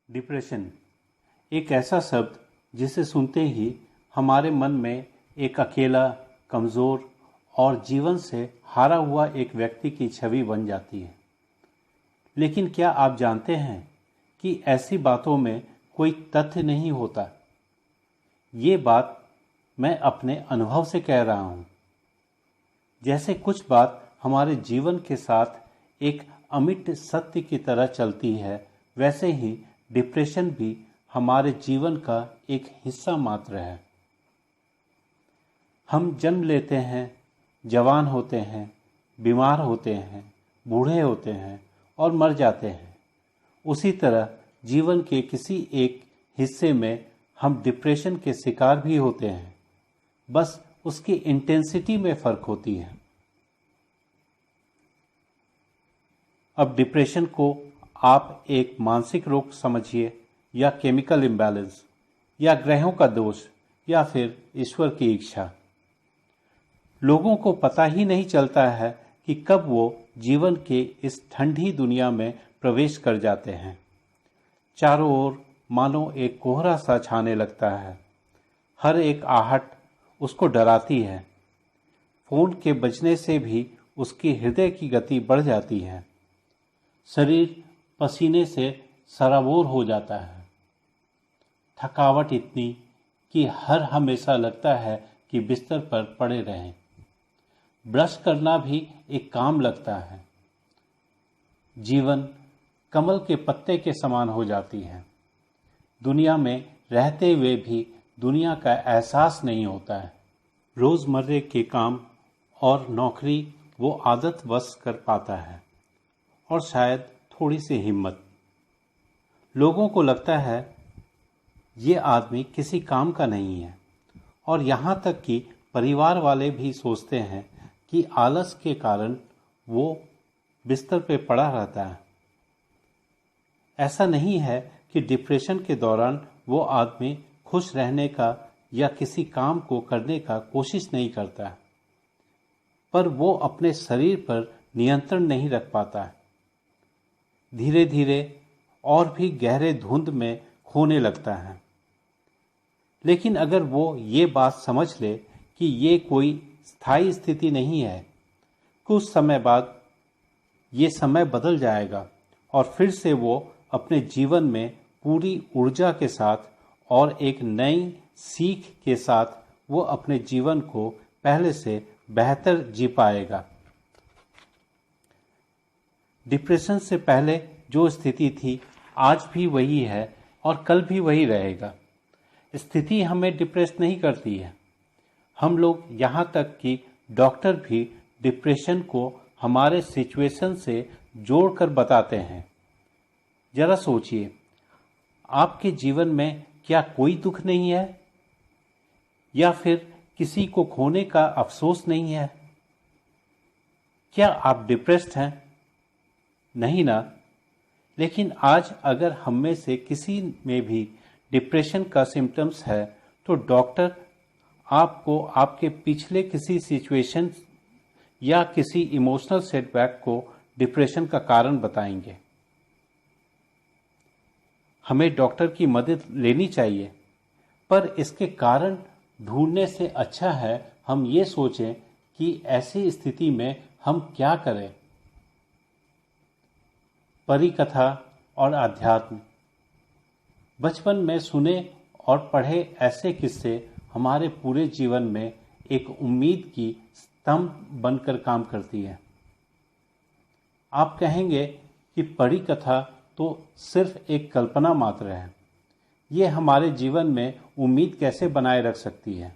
Depression एक ऐसा शब्द जिसे सुनते ही हमारे मन में एक अकेला, कमज़ोर और जीवन से हारा हुआ एक व्यक्ति की छवि बन जाती है। लेकिन क्या आप जानते हैं कि ऐसी बातों में कोई तथ्य नहीं होता। ये बात मैं अपने अनुभव से कह रहा हूँ। जैसे कुछ बात हमारे जीवन के साथ एक अमिट सत्य की तरह चलती है, वैसे ही डिप्रेशन भी हमारे जीवन का एक हिस्सा मात्र है। हम जन्म लेते हैं, जवान होते हैं, बीमार होते हैं, बूढ़े होते हैं और मर जाते हैं। उसी तरह जीवन के किसी एक हिस्से में हम डिप्रेशन के शिकार भी होते हैं, बस उसकी इंटेंसिटी में फ़र्क होती है। अब डिप्रेशन को आप एक मानसिक रोग समझिए, या केमिकल इम्बैलेंस, या ग्रहों का दोष, या फिर ईश्वर की इच्छा। लोगों को पता ही नहीं चलता है कि कब वो जीवन के इस ठंडी दुनिया में प्रवेश कर जाते हैं। चारों ओर मानो एक कोहरा सा छाने लगता है। हर एक आहट उसको डराती है। फोन के बजने से भी उसकी हृदय की गति बढ़ जाती है। शरीर पसीने से सराबोर हो जाता है। थकावट इतनी कि हर हमेशा लगता है कि बिस्तर पर पड़े रहें। ब्रश करना भी एक काम लगता है। जीवन कमल के पत्ते के समान हो जाती है। दुनिया में रहते हुए भी दुनिया का एहसास नहीं होता है। रोज़मर्रे के काम और नौकरी वो आदतवश कर पाता है, और शायद थोड़ी सी हिम्मत। लोगों को लगता है ये आदमी किसी काम का नहीं है, और यहाँ तक कि परिवार वाले भी सोचते हैं कि आलस के कारण वो बिस्तर पे पड़ा रहता है। ऐसा नहीं है कि डिप्रेशन के दौरान वो आदमी खुश रहने का या किसी काम को करने का कोशिश नहीं करता है, पर वो अपने शरीर पर नियंत्रण नहीं रख पाता है। धीरे धीरे और भी गहरे धुंध में खोने लगता है। लेकिन अगर वो ये बात समझ ले कि ये कोई स्थायी स्थिति नहीं है, कुछ समय बाद ये समय बदल जाएगा और फिर से वो अपने जीवन में पूरी ऊर्जा के साथ और एक नई सीख के साथ वो अपने जीवन को पहले से बेहतर जी पाएगा। डिप्रेशन से पहले जो स्थिति थी आज भी वही है और कल भी वही रहेगा। स्थिति हमें डिप्रेस नहीं करती है। हम लोग यहाँ तक कि डॉक्टर भी डिप्रेशन को हमारे सिचुएशन से जोड़कर बताते हैं। जरा सोचिए, आपके जीवन में क्या कोई दुख नहीं है, या फिर किसी को खोने का अफसोस नहीं है? क्या आप डिप्रेस्ड हैं? नहीं ना। लेकिन आज अगर हम में से किसी में भी डिप्रेशन का सिम्टम्स है, तो डॉक्टर आपको आपके पिछले किसी सिचुएशन या किसी इमोशनल सेटबैक को डिप्रेशन का कारण बताएंगे। हमें डॉक्टर की मदद लेनी चाहिए, पर इसके कारण ढूंढने से अच्छा है हम ये सोचें कि ऐसी स्थिति में हम क्या करें। परी कथा और अध्यात्म। बचपन में सुने और पढ़े ऐसे किस्से हमारे पूरे जीवन में एक उम्मीद की स्तंभ बनकर काम करती है। आप कहेंगे कि परी कथा तो सिर्फ एक कल्पना मात्र है, ये हमारे जीवन में उम्मीद कैसे बनाए रख सकती है?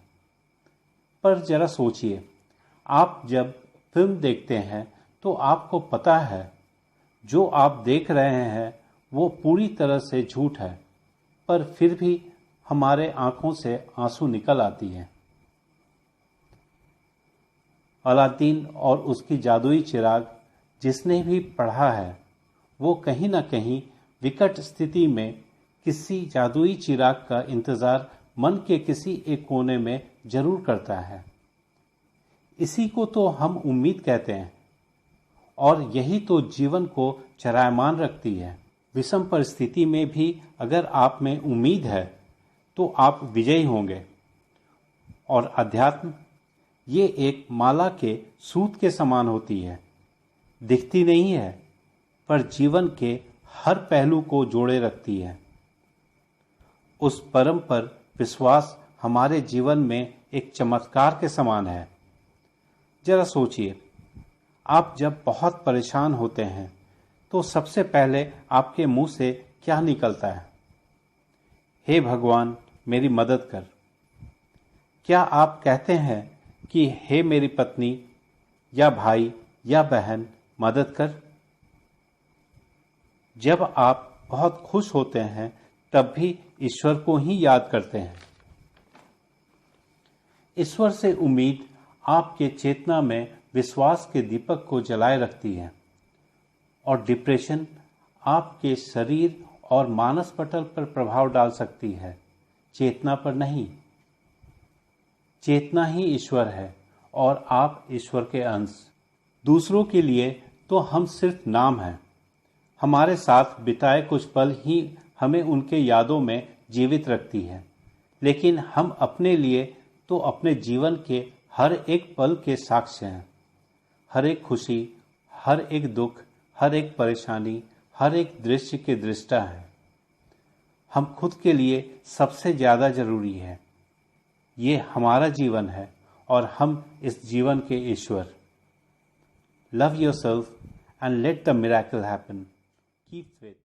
पर जरा सोचिए, आप जब फिल्म देखते हैं तो आपको पता है जो आप देख रहे हैं वो पूरी तरह से झूठ है, पर फिर भी हमारे आंखों से आंसू निकल आती हैं। अलादीन और उसकी जादुई चिराग जिसने भी पढ़ा है, वो कहीं ना कहीं विकट स्थिति में किसी जादुई चिराग का इंतज़ार मन के किसी एक कोने में जरूर करता है। इसी को तो हम उम्मीद कहते हैं, और यही तो जीवन को चरायमान रखती है। विषम परिस्थिति में भी अगर आप में उम्मीद है तो आप विजयी होंगे। और अध्यात्म ये एक माला के सूत के समान होती है, दिखती नहीं है पर जीवन के हर पहलू को जोड़े रखती है। उस परम पर विश्वास हमारे जीवन में एक चमत्कार के समान है। जरा सोचिए, आप जब बहुत परेशान होते हैं तो सबसे पहले आपके मुंह से क्या निकलता है? हे भगवान मेरी मदद कर। क्या आप कहते हैं कि हे मेरी पत्नी या भाई या बहन मदद कर? जब आप बहुत खुश होते हैं तब भी ईश्वर को ही याद करते हैं। ईश्वर से उम्मीद आपके चेतना में विश्वास के दीपक को जलाए रखती है। और डिप्रेशन आपके शरीर और मानस पटल पर प्रभाव डाल सकती है, चेतना पर नहीं। चेतना ही ईश्वर है और आप ईश्वर के अंश। दूसरों के लिए तो हम सिर्फ नाम हैं। हमारे साथ बिताए कुछ पल ही हमें उनके यादों में जीवित रखती है, लेकिन हम अपने लिए तो अपने जीवन के हर एक पल के साक्ष्य हैं। हर एक खुशी, हर एक दुख, हर एक परेशानी, हर एक दृश्य के दृष्टा है। हम खुद के लिए सबसे ज़्यादा जरूरी है। ये हमारा जीवन है और हम इस जीवन के ईश्वर। Love yourself and let the miracle happen. Keep faith.